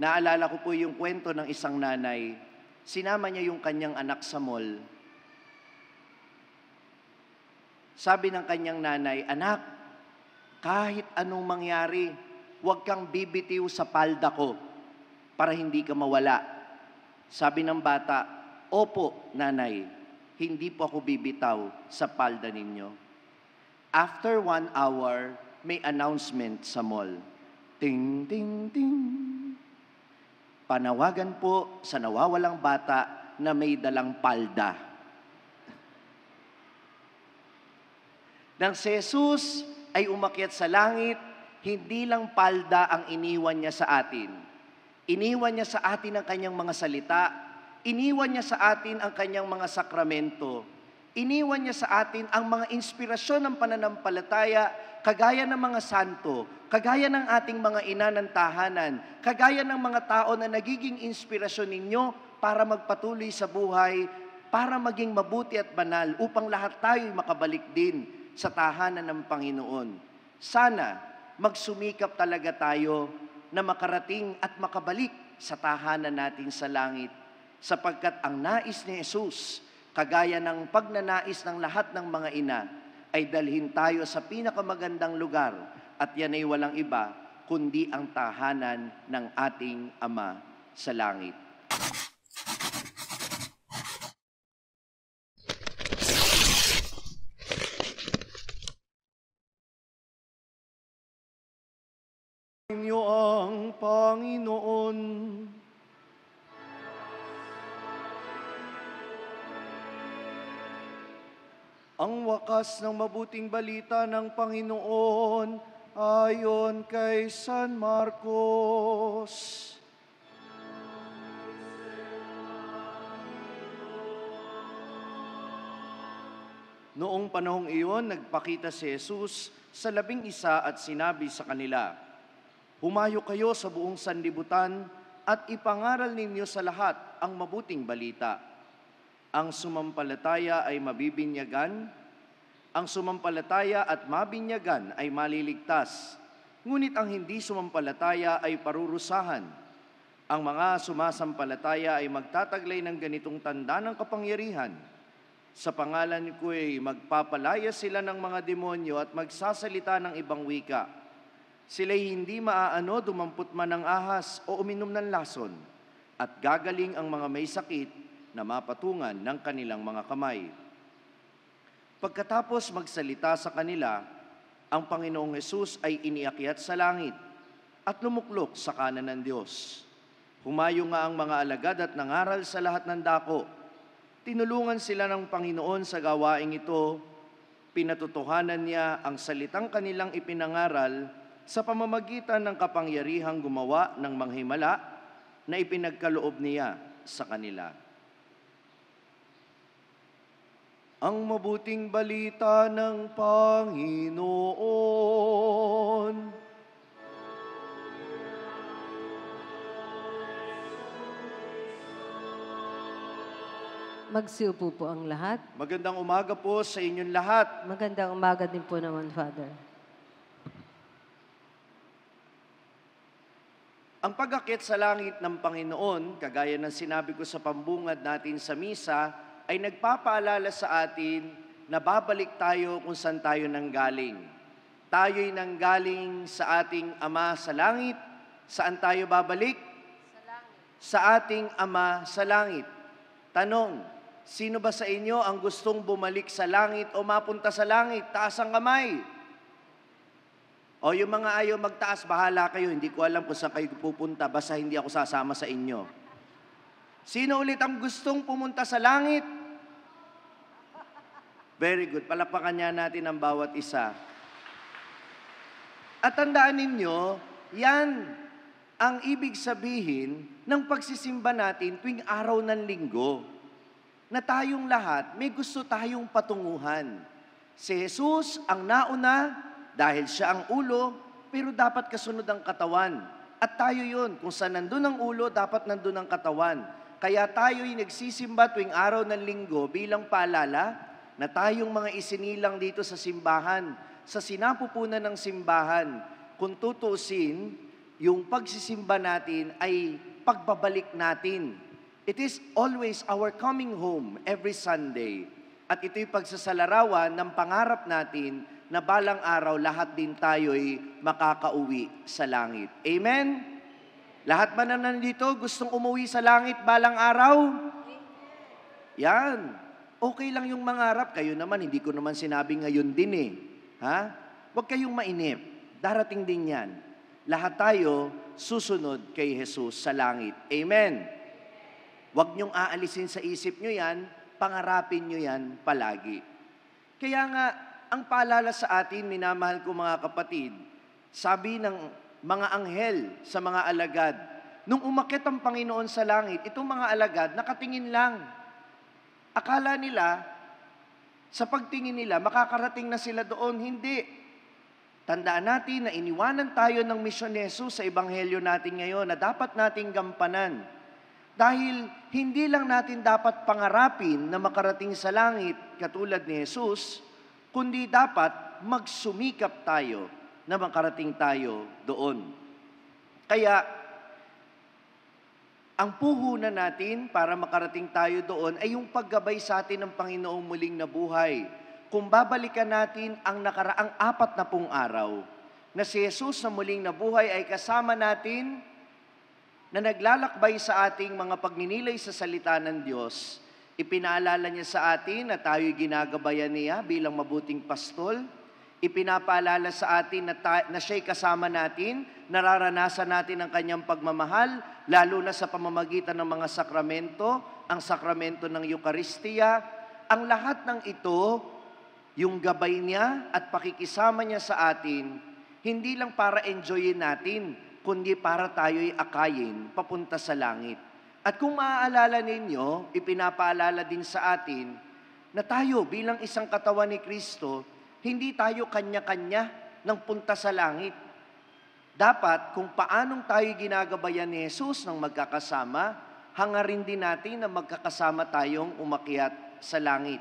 Naalala ko po yung kwento ng isang nanay. Sinama niya yung kanyang anak sa mall. Sabi ng kanyang nanay, "Anak, kahit anong mangyari, huwag kang bibitiw sa palda ko para hindi ka mawala." Sabi ng bata, "Opo, nanay, hindi po ako bibitaw sa palda ninyo." After 1 hour, may announcement sa mall. Ting, ting, ting. Panawagan po sa nawawalang bata na may dalang palda. Nang si Jesus ay umakyat sa langit, hindi lang palda ang iniwan niya sa atin. Iniwan niya sa atin ang kanyang mga salita. Iniwan niya sa atin ang kanyang mga sakramento. Iniwan niya sa atin ang mga inspirasyon ng pananampalataya, kagaya ng mga santo, kagaya ng ating mga ina ng tahanan, kagaya ng mga tao na nagiging inspirasyon ninyo para magpatuloy sa buhay, para maging mabuti at banal, upang lahat tayo makabalik din sa tahanan ng Panginoon. Sana magsumikap talaga tayo na makarating at makabalik sa tahanan natin sa langit, sapagkat ang nais ni Jesus, kagaya ng pagnanais ng lahat ng mga ina, ay dalhin tayo sa pinakamagandang lugar, at yan ay walang iba kundi ang tahanan ng ating Ama sa langit. Inyo ang Panginoon. Ang wakas ng mabuting balita ng Panginoon ayon kay San Marcos. Noong panahong iyon, nagpakita si Jesus sa 11 at sinabi sa kanila, "Humayo kayo sa buong sanlibutan at ipangaral ninyo sa lahat ang mabuting balita. Ang sumampalataya ay mabibinyagan, ang sumampalataya at mabinyagan ay maliligtas, ngunit ang hindi sumampalataya ay parurusahan. Ang mga sumasampalataya ay magtataglay ng ganitong tanda ng kapangyarihan. Sa pangalan ko ay magpapalaya sila ng mga demonyo at magsasalita ng ibang wika. Sila'y hindi maaano dumampot man ng ahas o uminom ng lason, at gagaling ang mga may sakit na mapatungan ng kanilang mga kamay." Pagkatapos magsalita sa kanila, ang Panginoong Hesus ay iniakyat sa langit at lumuklok sa kanan ng Diyos. Humayo nga ang mga alagad at nangaral sa lahat ng dako. Tinulungan sila ng Panginoon sa gawaing ito. Pinatotohanan niya ang salitang kanilang ipinangaral sa pamamagitan ng kapangyarihang gumawa ng manghimala na ipinagkaloob niya sa kanila. Ang mabuting balita ng Panginoon. Magsiupo po ang lahat. Magandang umaga po sa inyong lahat. Magandang umaga din po naman, Father. Ang pag-akyat sa langit ng Panginoon, kagaya ng sinabi ko sa pambungad natin sa misa, ay nagpapaalala sa atin na babalik tayo kung saan tayo nanggaling. Tayo'y nanggaling sa ating Ama sa langit. Saan tayo babalik? Sa langit. Sa ating Ama sa langit. Tanong, sino ba sa inyo ang gustong bumalik sa langit o mapunta sa langit? Taas ang kamay. O yung mga ayaw magtaas, bahala kayo. Hindi ko alam kung saan kayo pupunta, basta hindi ako sasama sa inyo. Sino ulit ang gustong pumunta sa langit? Very good. Palakpakan niya natin ang bawat isa. At tandaan ninyo, yan ang ibig sabihin ng pagsisimba natin tuwing araw ng linggo. Na tayong lahat, may gusto tayong patunguhan. Si Jesus ang nauna dahil siya ang ulo, pero dapat kasunod ang katawan. At tayo yun, kung saan nandun ang ulo, dapat nandun ang katawan. Kaya tayo'y nagsisimba tuwing araw ng linggo bilang paalala na tayong mga isinilang dito sa simbahan, sa sinapupunan ng simbahan, kung tutuusin, yung pagsisimba natin ay pagbabalik natin. It is always our coming home every Sunday. At ito'y pagsasalarawan ng pangarap natin na balang araw lahat din tayo'y makakauwi sa langit. Amen? Lahat ba na nandito gustong umuwi sa langit balang araw? Yan. Okay lang yung mangarap. Kayo naman, hindi ko naman sinabi ngayon din eh. Ha? Huwag kayong mainip. Darating din yan. Lahat tayo susunod kay Jesus sa langit. Amen. Huwag niyong aalisin sa isip niyo yan, pangarapin niyo yan palagi. Kaya nga, ang paalala sa atin, minamahal ko mga kapatid, sabi ng mga anghel sa mga alagad, nung umakyat ang Panginoon sa langit, itong mga alagad, nakatingin lang. Akala nila, sa pagtingin nila, makakarating na sila doon. Hindi. Tandaan natin na iniwanan tayo ng misyon ni Jesus sa Ebanghelyo natin ngayon na dapat nating gampanan. Dahil hindi lang natin dapat pangarapin na makarating sa langit katulad ni Jesus, kundi dapat magsumikap tayo na makarating tayo doon. Kaya, ang puhunan natin para makarating tayo doon ay yung paggabay sa atin ng Panginoong muling nabuhay. Kung babalikan natin ang nakaraang 40 araw na si Jesus na muling nabuhay ay kasama natin na naglalakbay sa ating mga pagninilay sa salita ng Diyos. Ipinaalala niya sa atin na tayo'y ginagabayan niya bilang mabuting pastol. Ipinapaalala sa atin na siya'y kasama natin, nararanasan natin ang kanyang pagmamahal, lalo na sa pamamagitan ng mga sakramento, ang sakramento ng Eucharistia. Ang lahat ng ito, yung gabay niya at pakikisama niya sa atin, hindi lang para enjoyin natin, kundi para tayo'y akayin papunta sa langit. At kung maaalala ninyo, ipinapaalala din sa atin na tayo bilang isang katawan ni Kristo, hindi tayo kanya-kanya ng punta sa langit. Dapat kung paanong tayo ginagabayan ni Jesus ng magkakasama, hangarin din natin na magkakasama tayong umakyat sa langit.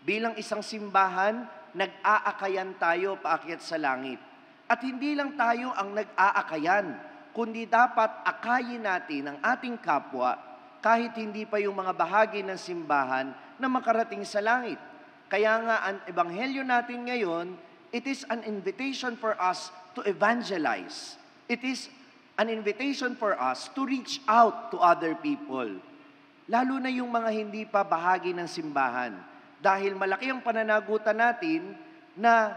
Bilang isang simbahan, nag-aakayan tayo paakyat sa langit. At hindi lang tayo ang nag-aakayan, kundi dapat akayin natin ang ating kapwa kahit hindi pa yung mga bahagi ng simbahan na makarating sa langit. Kaya nga, ang ebanghelyo natin ngayon, it is an invitation for us to evangelize. It is an invitation for us to reach out to other people. Lalo na yung mga hindi pa bahagi ng simbahan. Dahil malaki ang pananagutan natin na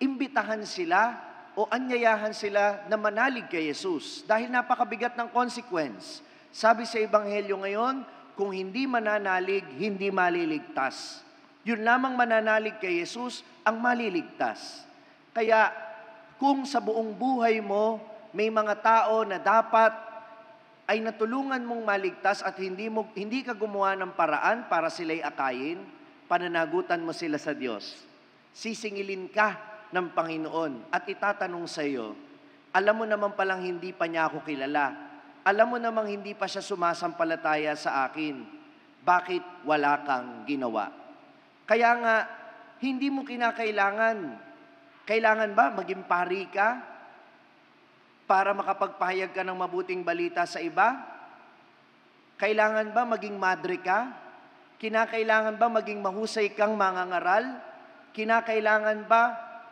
imbitahan sila o anyayahan sila na manalig kay Jesus. Dahil napakabigat ng consequence. Sabi sa Ebanghelyo ngayon, kung hindi mananalig, hindi maliligtas. Yun lamang mananalig kay Jesus ang maliligtas. Kaya kung sa buong buhay mo, may mga tao na dapat ay natulungan mong maligtas at hindi ka gumawa ng paraan para sila'y akayin, pananagutan mo sila sa Diyos. Sisingilin ka ng Panginoon at itatanong sa iyo, alam mo naman palang hindi pa niya ako kilala. Alam mo namang hindi pa siya sumasampalataya sa akin. Bakit wala kang ginawa? Kaya nga, hindi mo kinakailangan. Kailangan ba maging pari ka para makapagpahayag ka ng mabuting balita sa iba? Kailangan ba maging madre ka? Kinakailangan ba maging mahusay kang mangangaral? Kinakailangan ba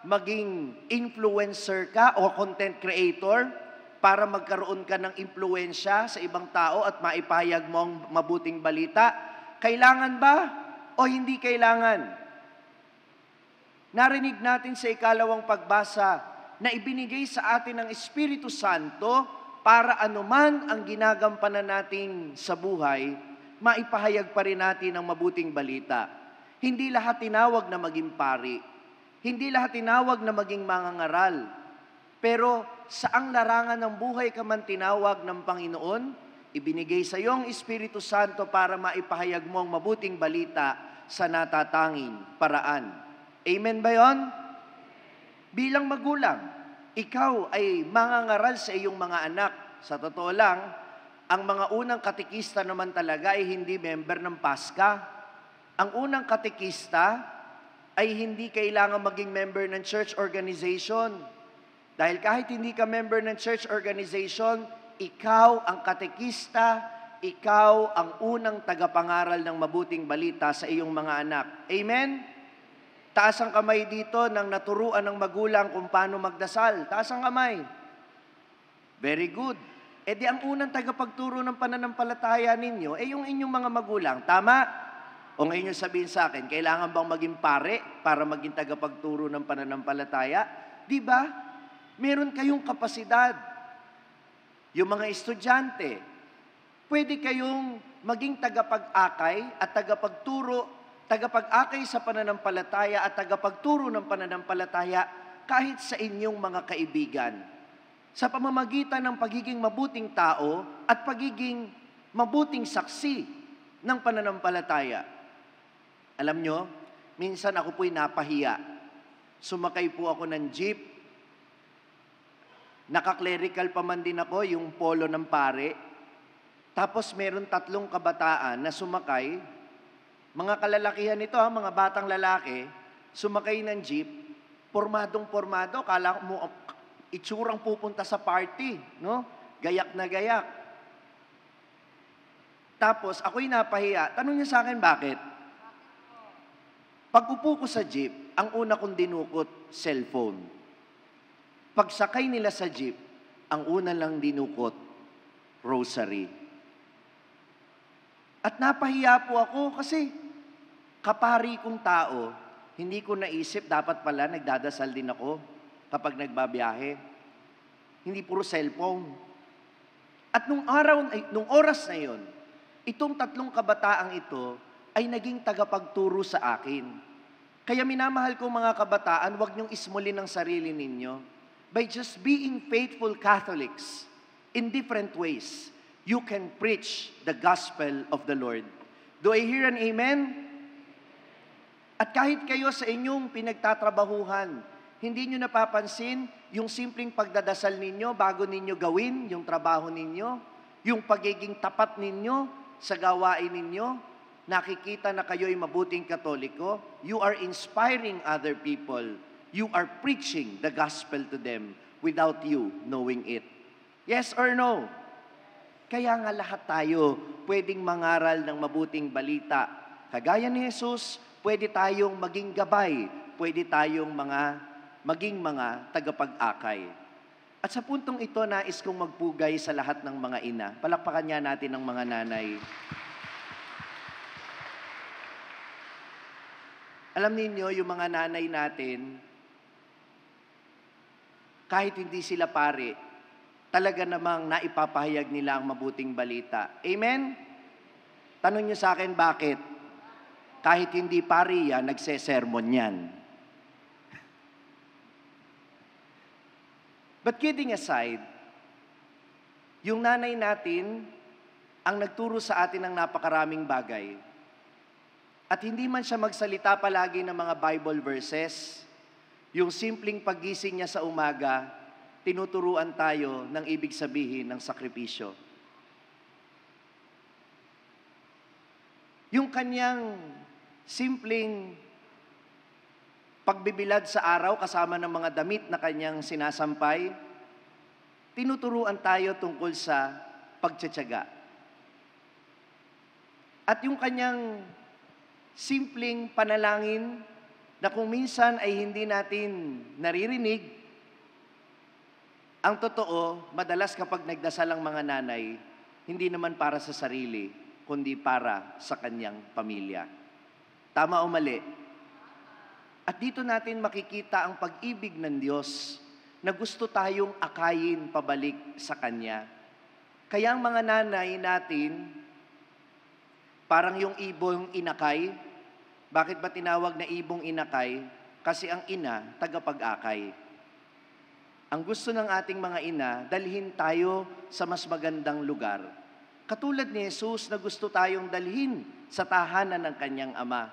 maging influencer ka o content creator para magkaroon ka ng impluensya sa ibang tao at maipahayag mo ang mabuting balita? Kailangan ba o hindi kailangan? Narinig natin sa ikalawang pagbasa na ibinigay sa atin ng Espiritu Santo para anuman ang ginagampanan natin sa buhay, maipahayag pa rin natin ang mabuting balita. Hindi lahat tinawag na maging pari. Hindi lahat tinawag na maging mangangaral. Pero saang larangan ng buhay ka man tinawag ng Panginoon, ibinigay sa iyo ang Espiritu Santo para maipahayag mo ang mabuting balita sa natatanging paraan. Amen ba yon? Bilang magulang, ikaw ay mangangaral sa iyong mga anak. Sa totoo lang, ang mga unang katekista naman talaga ay hindi member ng PASCA. Ang unang katekista ay hindi kailangan maging member ng church organization. Dahil kahit hindi ka member ng church organization, ikaw ang katekista, ikaw ang unang tagapangaral ng mabuting balita sa iyong mga anak. Amen? Taas ang kamay dito nang naturuan ng magulang kung paano magdasal. Taas ang kamay. Very good. E di ang unang tagapagturo ng pananampalataya ninyo, yung inyong mga magulang. Tama? O ngayon yung sabihin sa akin, kailangan bang maging pare para maging tagapagturo ng pananampalataya? Di ba? Meron kayong kapasidad. Yung mga estudyante, pwede kayong maging tagapag-akay at tagapag-akay sa pananampalataya at tagapagturo ng pananampalataya kahit sa inyong mga kaibigan. Sa pamamagitan ng pagiging mabuting tao at pagiging mabuting saksi ng pananampalataya. Alam nyo, minsan ako po'y napahiya. Sumakay po ako ng jeep. Naka-clerical pa man din ako, yung polo ng pare. Tapos meron 3 kabataan na sumakay. Mga kalalakihan ito, mga batang lalaki, sumakay ng jeep, pormadong-pormado, kala mo itsurang pupunta sa party, no? Gayak na gayak. Tapos ako'y napahiya. Tanong niya sa akin, bakit? Pag upo ko sa jeep, ang una kong dinukot, cellphone. Pagsakay nila sa jeep, ang una lang dinukot, rosary. At napahiya po ako kasi kapari kong tao, hindi ko naisip, dapat pala nagdadasal din ako kapag nagbabiyahe. Hindi puro cellphone. At nung oras na yon, itong 3 kabataang ito ay naging tagapagturo sa akin. Kaya minamahal ko mga kabataan, huwag niyong ismulin ang sarili ninyo. By just being faithful Catholics in different ways, you can preach the gospel of the Lord. Do I hear an amen? At kahit kayo sa inyong pinagtatrabahuhan, hindi nyo napapansin yung simpleng pagdadasal ninyo bago ninyo gawin yung trabaho ninyo, yung pagiging tapat ninyo sa gawain ninyo, nakikita na kayo'y mabuting Katoliko, you are inspiring other people. You are preaching the gospel to them without you knowing it. Yes or no? Kaya nga lahat tayo pwedeng mangaral ng mabuting balita. Kagaya ni Jesus, pwede tayong maging gabay, pwede tayong maging mga tagapag-akay. At sa puntong ito, nais kong magpugay sa lahat ng mga ina. Palakpakan niya natin ang mga nanay. Alam niyo yung mga nanay natin, kahit hindi sila pare, talaga namang naipapahayag nila ang mabuting balita. Amen? Tanong niyo sa akin, bakit? Kahit hindi pare yan, nagsesermon yan. But kidding aside, yung nanay natin ang nagturo sa atin ng napakaraming bagay. At hindi man siya magsalita palagi ng mga Bible verses, yung simpleng paggising niya sa umaga, tinuturuan tayo ng ibig sabihin ng sakripisyo. Yung kanyang simpleng pagbibilad sa araw kasama ng mga damit na kanyang sinasampay, tinuturuan tayo tungkol sa pagtitiyaga. At yung kanyang simpleng panalangin na kung minsan ay hindi natin naririnig, ang totoo, madalas kapag nagdasal ang mga nanay, hindi naman para sa sarili, kundi para sa kanyang pamilya. Tama o mali? At dito natin makikita ang pag-ibig ng Diyos na gusto tayong akayin pabalik sa Kanya. Kaya ang mga nanay natin, parang yung ibong inakay. Bakit ba tinawag na ibong inakay? Kasi ang ina, tagapag-akay. Ang gusto ng ating mga ina, dalhin tayo sa mas magandang lugar. Katulad ni Jesus na gusto tayong dalhin sa tahanan ng kanyang ama.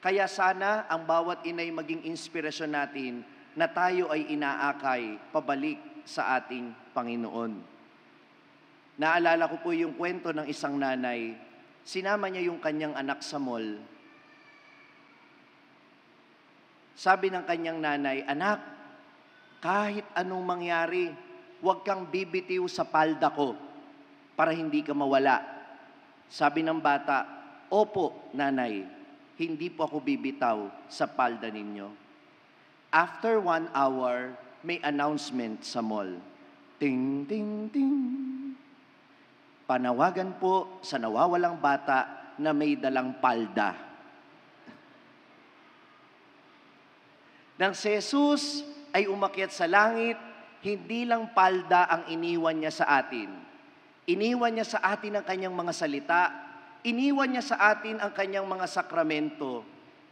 Kaya sana ang bawat inay maging inspirasyon natin na tayo ay inaakay pabalik sa ating Panginoon. Naalala ko po yung kwento ng isang nanay. Sinama niya yung kanyang anak sa mall. Sabi ng kanyang nanay, "Anak, kahit anong mangyari, huwag kang bibitiw sa palda ko para hindi ka mawala. Sabi ng bata, opo, nanay, hindi po ako bibitaw sa palda ninyo. After 1 hour, may announcement sa mall. Ting, ting, ting. Panawagan po sa nawawalang bata na may dalang palda. Nang si Jesus ay umakyat sa langit, hindi lang palda ang iniwan niya sa atin. Iniwan niya sa atin ang kanyang mga salita. Iniwan niya sa atin ang kanyang mga sakramento.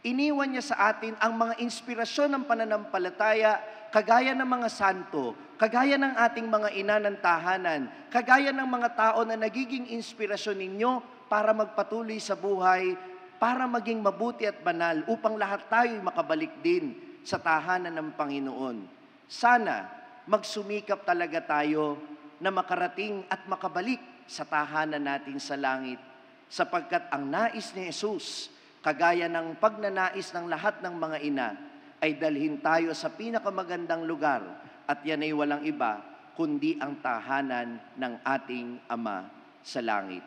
Iniwan niya sa atin ang mga inspirasyon ng pananampalataya, kagaya ng mga santo, kagaya ng ating mga ina ng tahanan, kagaya ng mga tao na nagiging inspirasyon ninyo para magpatuloy sa buhay, para maging mabuti at banal, upang lahat tayo'y makabalik din sa tahanan ng Panginoon. Sana magsumikap talaga tayo na makarating at makabalik sa tahanan natin sa langit, sapagkat ang nais ni Jesus, kagaya ng pagnanais ng lahat ng mga ina, ay dalhin tayo sa pinakamagandang lugar, at yan ay walang iba kundi ang tahanan ng ating Ama sa langit.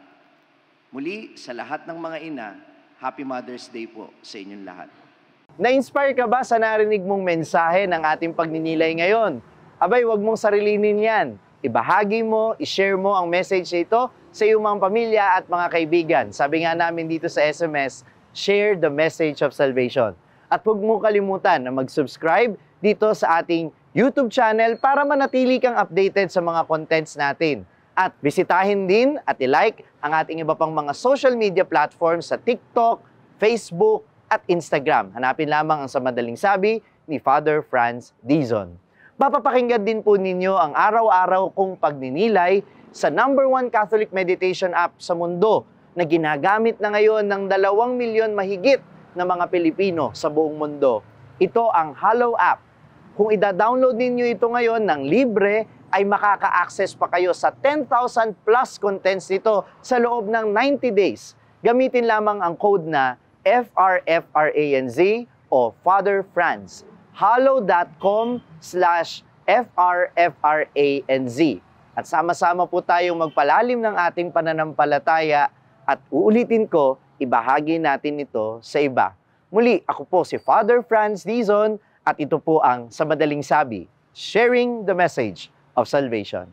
Muli, sa lahat ng mga ina, Happy Mother's Day po sa inyong lahat. Na-inspire ka ba sa narinig mong mensahe ng ating pagninilay ngayon? Abay, wag mong sarilinin yan. Ibahagi mo, ishare mo ang message nito sa iyong mga pamilya at mga kaibigan. Sabi nga namin dito sa SMS, share the message of salvation. At huwag mo kalimutan na mag-subscribe dito sa ating YouTube channel para manatili kang updated sa mga contents natin. At bisitahin din at i-like ang ating iba pang mga social media platforms sa TikTok, Facebook, at Instagram. Hanapin lamang ang Sa Madaling Sabi ni Father Franz Dizon. Mapapakinggan din po ninyo ang araw-araw kong pagninilay sa #1 Catholic meditation app sa mundo na ginagamit na ngayon ng 2 milyon mahigit na mga Pilipino sa buong mundo. Ito ang Hallow app. Kung ida-download ninyo ito ngayon ng libre, ay makaka-access pa kayo sa 10,000 plus contents nito sa loob ng 90 days. Gamitin lamang ang code na FRFRANZ o Father Franz. hallow.com/FRFRANZ. At sama-sama po tayong magpalalim ng ating pananampalataya at uulitin ko, ibahagi natin ito sa iba. Muli, ako po si Father Franz Dizon at ito po ang Sa Madaling Sabi, sharing the message of salvation.